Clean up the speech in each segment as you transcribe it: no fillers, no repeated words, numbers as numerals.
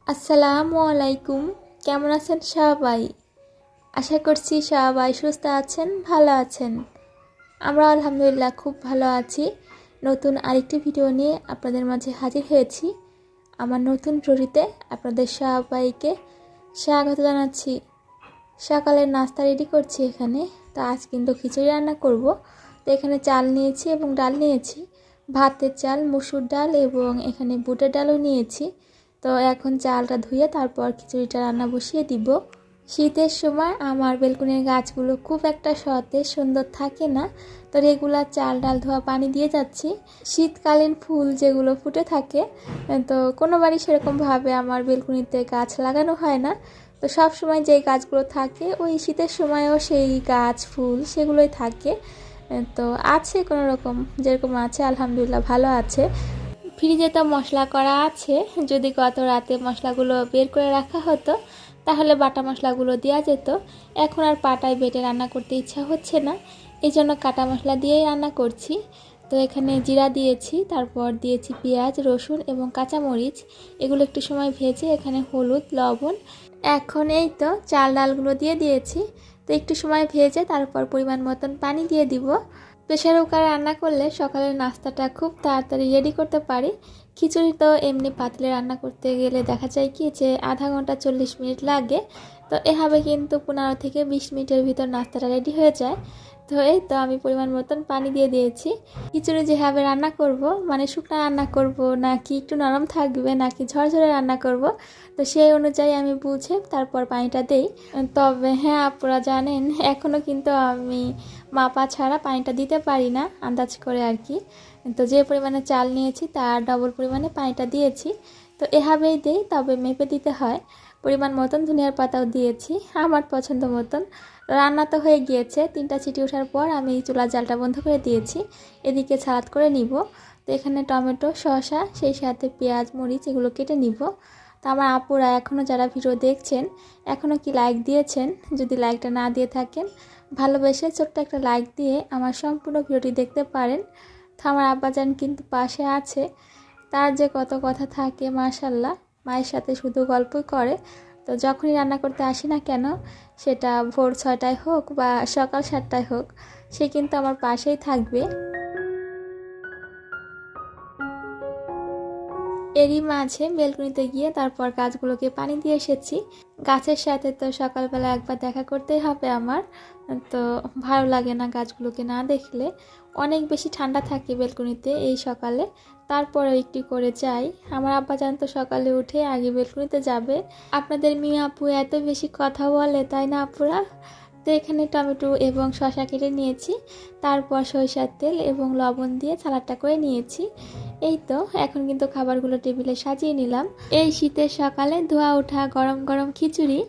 আসসালামু আলাইকুম। কেমন আছেন সবাই? আশা করছি সবাই সুস্থ আছেন, ভালো আছেন। আমরা আলহামদুলিল্লাহ খুব ভালো আছি। নতুন আরেকটি ভিডিও নিয়ে আপনাদের মাঝে হাজির হয়েছি। আমার নতুন ভিডিওতে আপনাদের সবাইকে স্বাগত জানাচ্ছি। সকালের নাস্তা রেডি করছি এখানে। তো আজ কিন্তু খিচুড়ি রান্না করব। তো এখানে চাল নিয়েছি এবং ডাল নিয়েছি, ভাতের চাল, মসুর ডাল এবং এখানে বুটের ডালও নিয়েছি। তো এখন চালটা ধুয়ে তারপর খিচুড়িটা রান্না বসিয়ে দিব। শীতের সময় আমার বেলকুনির গাছগুলো খুব একটা সতেজ সুন্দর থাকে না, তো রেগুলার চাল ডাল ধোয়া পানি দিয়ে যাচ্ছি। শীতকালীন ফুল যেগুলো ফুটে থাকে, তো কোনোবারই সেরকমভাবে আমার বেলকুনিতে গাছ লাগানো হয় না। তো সব সময় যেই গাছগুলো থাকে ওই শীতের সময়ও সেই গাছ ফুল সেগুলোই থাকে। তো আছে কোনো রকম, যেরকম আছে আলহামদুলিল্লাহ ভালো আছে। ফ্রিজে তো মশলা করা আছে, যদি গত রাতে মশলাগুলো বের করে রাখা হতো তাহলে বাটা মশলাগুলো দেওয়া যেত। এখন আর পাটায় বেটে রান্না করতে ইচ্ছা হচ্ছে না, এই জন্য কাটা মশলা দিয়েই রান্না করছি। তো এখানে জিরা দিয়েছি, তারপর দিয়েছি পেঁয়াজ, রসুন এবং কাঁচামরিচ। এগুলো একটু সময় ভেজে এখানে হলুদ, লবণ, এখন এই তো চাল ডালগুলো দিয়ে দিয়েছি। তো একটু সময় ভেজে তারপর পরিমাণ মতন পানি দিয়ে দিব। প্রেশার কুকারে রান্না করলে সকালের নাস্তাটা খুব তাড়াতাড়ি রেডি করতে পারি। খিচুড়ি তো এমনি পাতলে রান্না করতে গেলে দেখা যায় কি যে আধা ঘন্টা 40 মিনিট লাগে। তো এভাবে কিন্তু 15 থেকে 20 মিনিটের ভিতর নাস্তাটা রেডি হয়ে যায়। তো এই তো আমি পরিমাণ মতন পানি দিয়ে দিয়েছি। খিচুড়ি যেভাবে রান্না করব, মানে শুকনো রান্না করব নাকি একটু নরম থাকবে নাকি ঝরঝরে রান্না করব, তো সেই অনুযায়ী আমি বুঝে তারপর পানিটা দেই। তবে হ্যাঁ, আপনারা জানেন এখনও কিন্তু আমি মাপা ছাড়া পানিটা দিতে পারি না, আন্দাজ করে আর কি। তো যে পরিমাণে চাল নিয়েছি তার ডবল পরিমাণে পানিটা দিয়েছি। তো এভাবেই দেই, তবে মেপে দিতে হয়। পরিমাণ মতন ধনিয়ার পাতাও দিয়েছি আমার পছন্দ মতন। রান্না তো হয়ে গিয়েছে, 3টা সিটি ওঠার পর আমি চুলার জালটা বন্ধ করে দিয়েছি। এদিকে সালাদ করে নিব। তো এখানে টমেটো, শসা, সেই সাথে পেঁয়াজ, মরিচ এগুলো কেটে নিব। তো আমার আপুরা এখনও যারা ভিডিও দেখছেন এখনও কি লাইক দিয়েছেন? যদি লাইকটা না দিয়ে থাকেন, ভালোবেসে ছোট্ট একটা লাইক দিয়ে আমার সম্পূর্ণ ভিডিওটি দেখতে পারেন। তো আমার আব্বাজান কিন্তু পাশে আছে, তার যে কত কথা থাকে মাশাল্লাহ, মায়ের সাথে শুধু গল্পই করে। তো যখনই রান্না করতে আসি না কেন, সেটা ভোর 6টায় হোক বা সকাল 7টায় হোক, সে কিন্তু আমার পাশেই থাকবে। এরই মাঝে বেলকনিতে গিয়ে তারপর গাছগুলোকে পানি দিয়ে এসেছি। গাছের সাথে তো সকালবেলা একবার দেখা করতেই হবে আমার। তো ভালো লাগে না গাছগুলোকে না দেখলে। অনেক বেশি ঠান্ডা থাকে বেলকনিতে এই সকালে, তারপরে একটু করে যাই। আমার আব্বাজান তো সকালে উঠে আগে বেলকনিতে যাবে। আপনাদের মেয়ে আপু এত বেশি কথা বলে, তাই না আপুরা? তো এখানে টমেটো এবং শসা কেটে নিয়েছি, তারপর সরিষার তেল এবং লবণ দিয়ে সালাডটা করে নিয়েছি। এই তো এখন কিন্তু খাবারগুলো টেবিলে সাজিয়ে নিলাম। এই শীতের সকালে ধোয়া ওঠা গরম গরম খিচুড়ি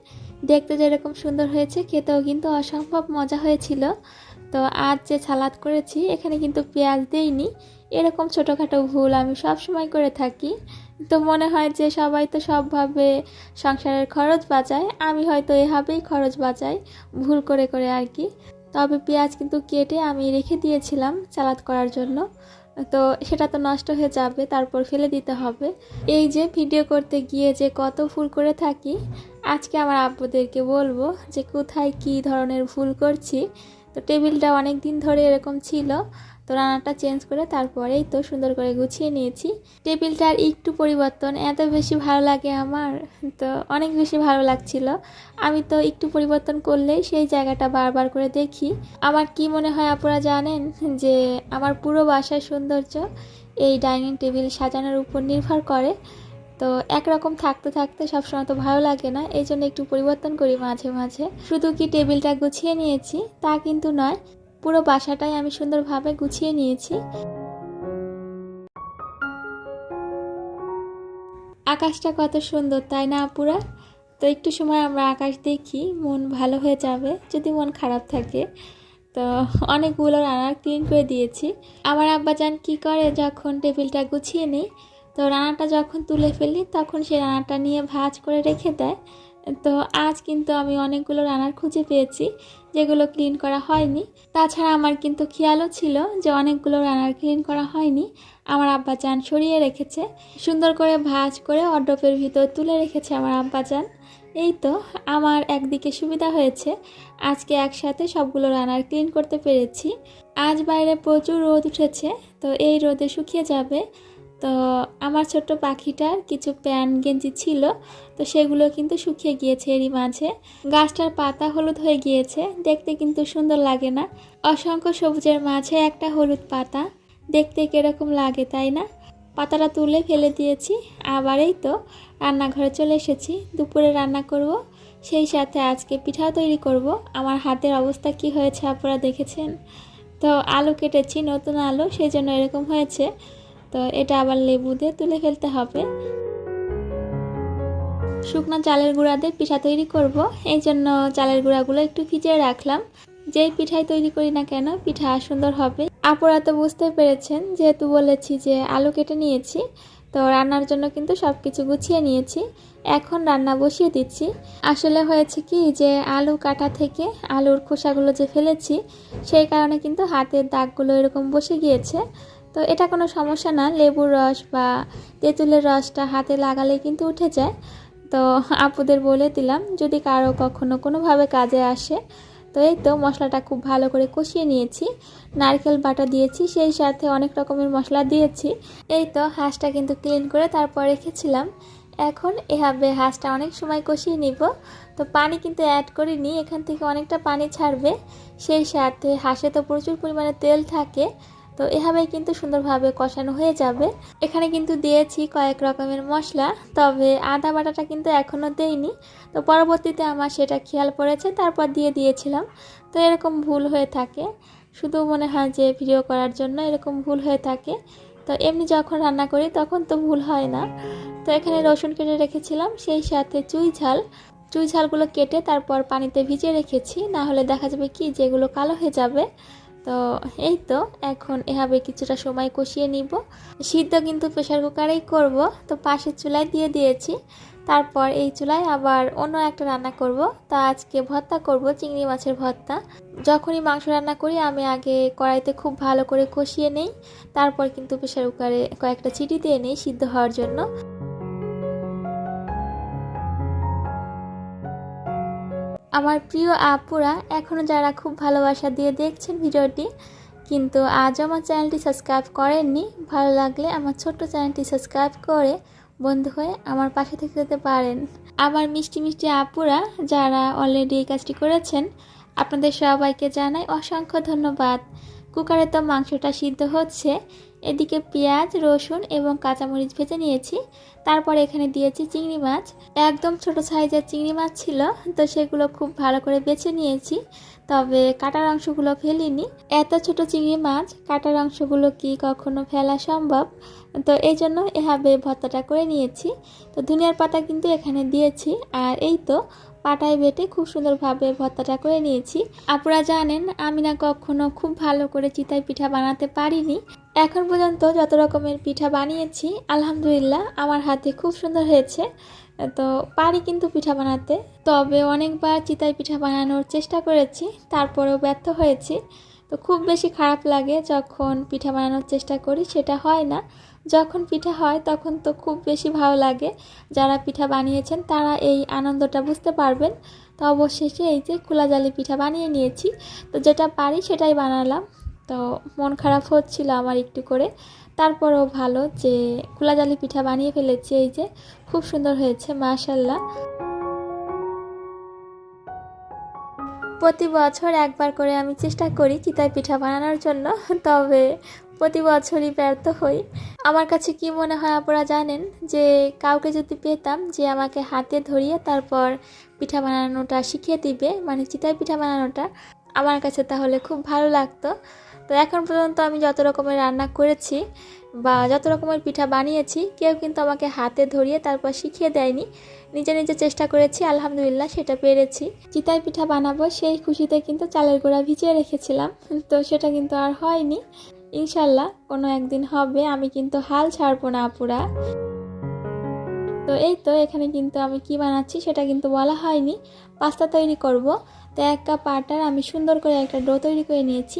দেখতে যেরকম সুন্দর হয়েছে, খেতেও কিন্তু অসম্ভব মজা হয়েছিল। তো আজ যে সালাদ করেছি এখানে কিন্তু পেঁয়াজ দেইনি। এরকম ছোটোখাটো ভুল আমি সব সময় করে থাকি। তো মনে হয় যে সবাই তো সবভাবে সংসারের খরচ বাঁচায়, আমি হয়তো এভাবেই খরচ বাঁচাই, ভুল করে করে আর কি। তবে পেঁয়াজ কিন্তু কেটে আমি রেখে দিয়েছিলাম সালাদ করার জন্য। তো সেটা তো নষ্ট হয়ে যাবে, তারপর ফেলে দিতে হবে। এই যে ভিডিও করতে গিয়ে যে কত ভুল করে থাকি, আজকে আমার আব্বুদেরকে বলবো যে কোথায় কি ধরনের ভুল করছি। তো টেবিলটা অনেক দিন ধরে এরকম ছিল, তো রান্নাটা চেঞ্জ করে তারপরেই তো সুন্দর করে গুছিয়ে নিয়েছি। টেবিলটার একটু পরিবর্তন এত বেশি ভালো লাগে আমার, তো অনেক বেশি ভালো লাগছিল। আমি তো একটু পরিবর্তন করলেই সেই জায়গাটা বারবার করে দেখি। আমার কি মনে হয় আপনারা জানেন, যে আমার পুরো বাসার সৌন্দর্য এই ডাইনিং টেবিল সাজানোর উপর নির্ভর করে। তো একরকম থাকতে থাকতে সবসময় তো ভালো লাগে না, এই জন্য একটু পরিবর্তন করি মাঝে মাঝে। শুধু কি টেবিলটা গুছিয়ে নিয়েছি তা কিন্তু নয়, পুরো বাসাটাই আমি সুন্দরভাবে গুছিয়ে নিয়েছি। আকাশটা কত সুন্দর, তাই না আপুরা? তো একটু সময় আমরা আকাশ দেখি, মন ভালো হয়ে যাবে যদি মন খারাপ থাকে। তো অনেকগুলো রান্নার ক্লিন করে দিয়েছি। আমার আব্বাজান কি করে, যখন টেবিলটা গুছিয়ে নিই তো রান্নাটা যখন তুলে ফেলি তখন সে রান্নাটা নিয়ে ভাঁজ করে রেখে দেয়। তো আজ কিন্তু আমি অনেকগুলো রান্নার খুঁজে পেয়েছি যেগুলো ক্লিন করা হয়নি। তাছাড়া আমার কিন্তু খেয়ালও ছিল যে অনেকগুলো রান্নার ক্লিন করা হয়নি। আমার আব্বাজান সরিয়ে রেখেছে, সুন্দর করে ভাঁজ করে অর্ডপের ভিতর তুলে রেখেছে আমার আব্বাজান। এই তো আমার একদিকে সুবিধা হয়েছে, আজকে একসাথে সবগুলো রান্নার ক্লিন করতে পেরেছি। আজ বাইরে প্রচুর রোদ উঠেছে, তো এই রোদে শুকিয়ে যাবে। তো আমার ছোট্ট পাখিটার কিছু প্যান্ট গেঞ্জি ছিল, তো সেগুলো কিন্তু শুকিয়ে গিয়েছে এরই মাঝে। গাছটার পাতা হলুদ হয়ে গিয়েছে, দেখতে কিন্তু সুন্দর লাগে না? অসংখ্য সবুজের মাঝে একটা হলুদ পাতা, দেখতে কিরকম লাগে তাই না? পাতাটা তুলে ফেলে দিয়েছি। আবার এই তো রান্নাঘরে চলে এসেছি, দুপুরে রান্না করব, সেই সাথে আজকে পিঠাও তৈরি করব। আমার হাতের অবস্থা কি হয়েছে আপনারা দেখেছেন তো। আলু কেটেছি, নতুন আলু, সেই জন্য এরকম হয়েছে। তো এটা আবার লেবু দিয়ে তুলে ফেলতে হবে। শুকনো চালের গুঁড়া দিয়ে পিঠা তৈরি করব, এই জন্য চালের গুঁড়াগুলো একটু ভিজিয়ে রাখলাম। যেই পিঠাই তৈরি করি না কেন পিঠা সুন্দর হবে। আপনারা তো বুঝতে পেরেছেন, যেহেতু বলেছি যে আলু কেটে নিয়েছি, তো রান্নার জন্য কিন্তু সব কিছু গুছিয়ে নিয়েছি। এখন রান্না বসিয়ে দিচ্ছি। আসলে হয়েছে কি যে আলু কাটা থেকে আলুর খোসাগুলো যে ফেলেছি, সেই কারণে কিন্তু হাতের দাগগুলো এরকম বসে গিয়েছে। তো এটা কোনো সমস্যা না, লেবুর রস বা তেঁতুলের রসটা হাতে লাগালে কিন্তু উঠে যায়। তো আপুদের বলে দিলাম যদি কারো কখনো কোনোভাবে কাজে আসে। তো এই তো মশলাটা খুব ভালো করে কষিয়ে নিয়েছি, নারকেল বাটা দিয়েছি, সেই সাথে অনেক রকমের মশলা দিয়েছি। এই তো হাঁসটা কিন্তু ক্লিন করে তারপর রেখেছিলাম। এখন এভাবে হাঁসটা অনেক সময় কষিয়ে নিব। তো পানি কিন্তু অ্যাড করিনি, এখান থেকে অনেকটা পানি ছাড়বে। সেই সাথে হাঁসে তো প্রচুর পরিমাণে তেল থাকে, তো এভাবেই কিন্তু সুন্দরভাবে কষানো হয়ে যাবে। এখানে কিন্তু দিয়েছি কয়েক রকমের মশলা, তবে আদা বাটাটা কিন্তু এখনও দেইনি। তো পরবর্তীতে আমার সেটা খেয়াল পড়েছে, তারপর দিয়ে দিয়েছিলাম। তো এরকম ভুল হয়ে থাকে, শুধু মনে হয় যে ভিডিও করার জন্য এরকম ভুল হয়ে থাকে। তো এমনি যখন রান্না করি তখন তো ভুল হয় না। তো এখানে রসুন কেটে রেখেছিলাম, সেই সাথে চুই ঝালগুলো কেটে তারপর পানিতে ভিজিয়ে রেখেছি, না হলে দেখা যাবে কি যেগুলো কালো হয়ে যাবে। তো এই তো এখন এভাবে কিছুটা সময় কষিয়ে নিব। সিদ্ধ কিন্তু প্রেশার কুকারেই করব, তো পাশের চুলায় দিয়ে দিয়েছি। তারপর এই চুলায় আবার অন্য একটা রান্না করব। তা আজকে ভর্তা করব, চিংড়ি মাছের ভর্তা। যখনই মাংস রান্না করি আমি আগে কড়াইতে খুব ভালো করে কষিয়ে নেই, তারপর কিন্তু প্রেশার কুকারে কয়েকটা চিটি দিয়ে নেই সিদ্ধ হওয়ার জন্য। আমার প্রিয় আপুরা এখনও যারা খুব ভালোবাসা দিয়ে দেখছেন ভিডিওটি, কিন্তু আজও আমার চ্যানেলটি সাবস্ক্রাইব করেননি, ভালো লাগলে আমার ছোট্ট চ্যানেলটি সাবস্ক্রাইব করে বন্ধু হয়ে আমার পাশে থেকে যেতে পারেন। আমার মিষ্টি মিষ্টি আপুরা যারা অলরেডি এই কাজটি করেছেন, আপনাদের সবাইকে জানাই অসংখ্য ধন্যবাদ। কুকারে তো মাংসটা সিদ্ধ হচ্ছে, এদিকে পেঁয়াজ, রসুন এবং কাঁচামরিচ ভেজে নিয়েছি। তারপর এখানে দিয়েছি চিংড়ি মাছ, একদম ছোট সাইজের চিংড়ি মাছ ছিল, তো সেগুলো খুব ভালো করে বেছে নিয়েছি, তবে কাটার অংশগুলো ফেলিনি। এত ছোট চিংড়ি মাছ কাটার অংশগুলো কি কখনো ফেলা সম্ভব? তো এই জন্য এভাবে ভর্তাটা করে নিয়েছি। তো ধনিয়ার পাতা কিন্তু এখানে দিয়েছি, আর এই তো পাটায় বেটে খুব সুন্দরভাবে ভর্তাটা করে নিয়েছি। আপনারা জানেন আমি না কখনো খুব ভালো করে চিতই পিঠা বানাতে পারিনি। এখন পর্যন্ত যত রকমের পিঠা বানিয়েছি আলহামদুলিল্লাহ আমার হাতে খুব সুন্দর হয়েছে। তো পারি কিন্তু পিঠা বানাতে, তবে অনেকবার চিতই পিঠা বানানোর চেষ্টা করেছি, তারপরেও ব্যর্থ হয়েছি। তো খুব বেশি খারাপ লাগে যখন পিঠা বানানোর চেষ্টা করি সেটা হয় না, যখন পিঠা হয় তখন তো খুব বেশি ভালো লাগে। যারা পিঠা বানিয়েছেন তারা এই আনন্দটা বুঝতে পারবেন। তো অবশেষে এই যে খোলা জালি পিঠা বানিয়ে নিয়েছি, তো যেটা পারি সেটাই বানালাম। তো মন খারাপ হচ্ছিল আমার একটু করে, তারপরেও ভালো যে খোলা জালি পিঠা বানিয়ে ফেলেছি। এই যে খুব সুন্দর হয়েছে মাশাআল্লাহ। প্রতি বছর একবার করে আমি চেষ্টা করি চিতই পিঠা বানানোর জন্য, তবে প্রতি বছরই ব্যর্থ হই। আমার কাছে কি মনে হয় আপনারা জানেন, যে কাউকে যদি পেতাম যে আমাকে হাতে ধরিয়ে তারপর পিঠা বানানোটা শিখিয়ে দিবে, মানে চিতই পিঠা বানানোটা, আমার কাছে তাহলে খুব ভালো লাগতো। তো এখন পর্যন্ত আমি যত রকমের রান্না করেছি বা যত রকমের পিঠা বানিয়েছি, কেউ কিন্তু আমাকে হাতে ধরিয়ে তারপর শিখিয়ে দেয়নি। নিজে নিজে চেষ্টা করেছি, আলহামদুলিল্লাহ সেটা পেরেছি। চিতই পিঠা বানাবো সেই খুশিতে কিন্তু চালের গুঁড়া ভিজিয়ে রেখেছিলাম, তো সেটা কিন্তু আর হয়নি। ইনশাল্লাহ কোনো একদিন হবে, আমি কিন্তু হাল ছাড়বো না আপুরা। তো এই তো এখানে কিন্তু আমি কি বানাচ্ছি সেটা কিন্তু বলা হয়নি, পাস্তা তৈরি করব। তো 1 কাপ আটার আমি সুন্দর করে একটা ডো তৈরি করে নিয়েছি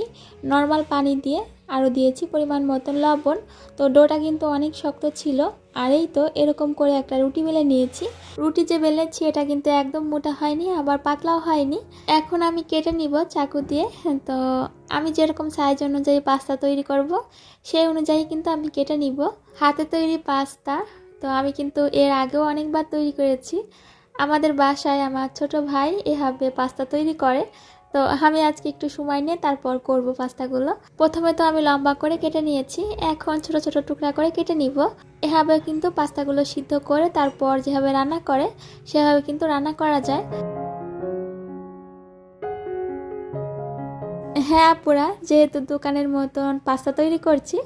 নর্মাল পানি দিয়ে। আরও দিয়েছি পরিমাণ মতন লবণ। তো ডোটা কিন্তু অনেক শক্ত ছিল। আর এই তো এরকম করে একটা রুটি বেলে নিয়েছি। রুটি যে বেলেছি এটা কিন্তু একদম মোটা হয়নি, আবার পাতলাও হয়নি। এখন আমি কেটে নিব চাকু দিয়ে। তো আমি যেরকম সাইজ অনুযায়ী পাস্তা তৈরি করব সেই অনুযায়ী কিন্তু আমি কেটে নিব। হাতে তৈরি পাস্তা তো আমি কিন্তু এর আগেও অনেকবার তৈরি করেছি। আমাদের বাসায় আমার ছোট ভাই এভাবে পাস্তা তৈরি করে। তো আমি আজকে একটু সময় নিয়ে তারপর করব পাস্তাগুলো। প্রথমে তো আমি লম্বা করে কেটে নিয়েছি, এখন ছোট ছোট টুকরা করে কেটে নিব। এভাবে কিন্তু পাস্তাগুলো সিদ্ধ করে তারপর যেভাবে রান্না করে সেভাবে কিন্তু রান্না করা যায়। হ্যাঁ আপুরা, যেহেতু দোকানের মতন পাস্তা তৈরি করছি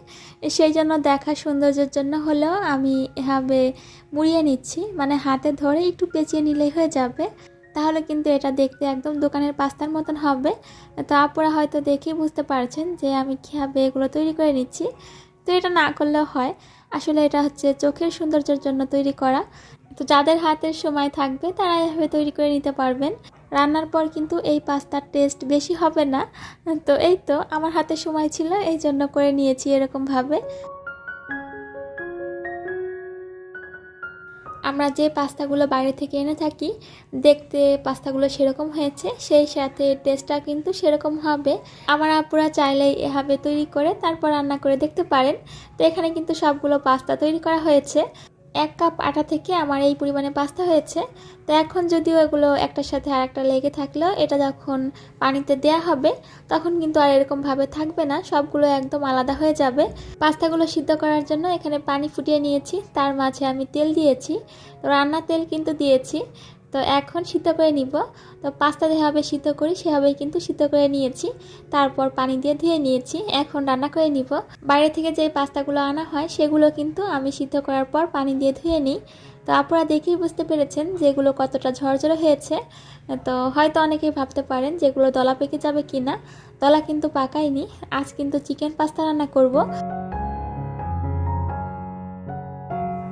সেই জন্য দেখা সৌন্দর্যের জন্য হলেও আমি এভাবে মুড়িয়ে নিচ্ছি, মানে হাতে ধরে একটু পেঁচিয়ে নিলেই হয়ে যাবে। তাহলে কিন্তু এটা দেখতে একদম দোকানের পাস্তার মতন হবে। তো আপুরা হয়তো দেখেই বুঝতে পারছেন যে আমি কীভাবে এগুলো তৈরি করে নিচ্ছি। তো এটা না করলেও হয়, আসলে এটা হচ্ছে চোখের সৌন্দর্যের জন্য তৈরি করা। তো যাদের হাতের সময় থাকবে তারা এভাবে তৈরি করে নিতে পারবেন। রান্নার পর কিন্তু এই পাস্তার টেস্ট বেশি হবে না। তো এই তো আমার হাতে সময় ছিল এই জন্য করে নিয়েছি এরকমভাবে। আমরা যে পাস্তাগুলো বাইরে থেকে এনে থাকি দেখতে পাস্তাগুলো সেরকম হয়েছে, সেই সাথে টেস্টটা কিন্তু সেরকম হবে। আমার আপুরা চাইলেই এভাবে তৈরি করে তারপর রান্না করে দেখতে পারেন। তো এখানে কিন্তু সবগুলো পাস্তা তৈরি করা হয়েছে। 1 কাপ আটা থেকে আমার এই পরিমাণে পাস্তা হয়েছে। তো এখন যদিও এগুলো একটার সাথে আর একটা লেগে থাকলেও এটা যখন পানিতে দেয়া হবে তখন কিন্তু আর এরকমভাবে থাকবে না, সবগুলো একদম আলাদা হয়ে যাবে। পাস্তাগুলো সিদ্ধ করার জন্য এখানে পানি ফুটিয়ে নিয়েছি, তার মাঝে আমি তেল দিয়েছি, তো রান্নার তেল কিন্তু দিয়েছি। তো এখন সিদ্ধ করে নিব। তো পাস্তা যেভাবে সিদ্ধ করি সেভাবেই কিন্তু সিদ্ধ করে নিয়েছি, তারপর পানি দিয়ে ধুয়ে নিয়েছি। এখন রান্না করে নিব। বাইরে থেকে যে পাস্তাগুলো আনা হয় সেগুলো কিন্তু আমি সিদ্ধ করার পর পানি দিয়ে ধুয়ে নিই। তো আপনারা দেখেই বুঝতে পেরেছেন যেগুলো কতটা ঝরঝরে হয়েছে। তো হয়তো অনেকেই ভাবতে পারেন যেগুলো দলা পেকে যাবে কি না, দলা কিন্তু পাকায়নি। আজ কিন্তু চিকেন পাস্তা রান্না করব।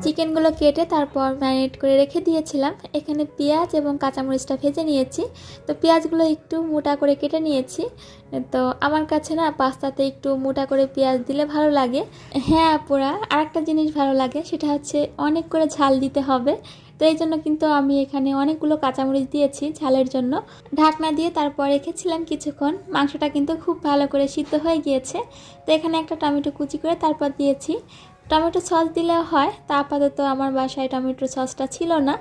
চিকেনগুলো কেটে তারপর ম্যারিনেট করে রেখে দিয়েছিলাম। এখানে পেঁয়াজ এবং কাঁচামরিচটা ভেজে নিয়েছি। তো পেঁয়াজগুলো একটু মোটা করে কেটে নিয়েছি। তো আমার কাছে না পাস্তাতে একটু মোটা করে পেঁয়াজ দিলে ভালো লাগে। হ্যাঁ আপুরা, আরেকটা জিনিস ভালো লাগে, সেটা হচ্ছে অনেক করে ঝাল দিতে হবে। তো এই জন্য কিন্তু আমি এখানে অনেকগুলো কাঁচামরিচ দিয়েছি ঝালের জন্য। ঢাকনা দিয়ে তারপর রেখেছিলাম কিছুক্ষণ। মাংসটা কিন্তু খুব ভালো করে সিদ্ধ হয়ে গিয়েছে। তো এখানে একটা টমেটো কুচি করে তারপর দিয়েছি। টমেটো সস দিলেও হয়, তা আপাতত আমার বাসায় টমেটো সসটা ছিল না।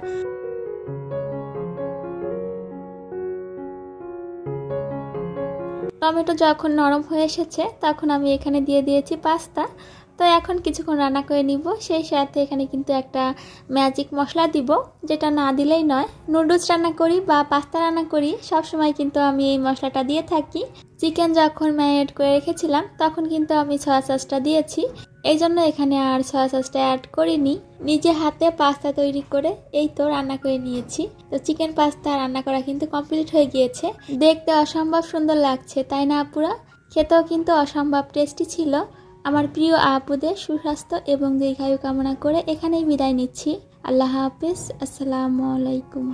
টমেটো যখন নরম হয়ে এসেছে তখন আমি এখানে দিয়ে দিয়েছি পাস্তা। তো এখন কিছুক্ষণ রান্না করে নিব। সেই সাথে এখানে কিন্তু একটা ম্যাজিক মশলা দিব, যেটা না দিলেই নয়। নুডলস রান্না করি বা পাস্তা রান্না করি সবসময় কিন্তু আমি এই মশলাটা দিয়ে থাকি। চিকেন যখন ম্যারিনেট করে রেখেছিলাম তখন কিন্তু আমি সয়া সসটা দিয়েছি, এই জন্য এখানে আর সয়া সসটা অ্যাড করিনি। নিজে হাতে পাস্তা তৈরি করে এই তো রান্না করে নিয়েছি। তো চিকেন পাস্তা রান্না করা কিন্তু কমপ্লিট হয়ে গিয়েছে। দেখতে অসম্ভব সুন্দর লাগছে, তাই না আপুরা? খেতেও কিন্তু অসম্ভব টেস্টি ছিল। আমার প্রিয় আপুদের সুস্বাস্থ্য এবং দীর্ঘায়ু কামনা করে এখানেই বিদায় নিচ্ছি। আল্লাহ হাফেজ, আসসালামু আলাইকুম।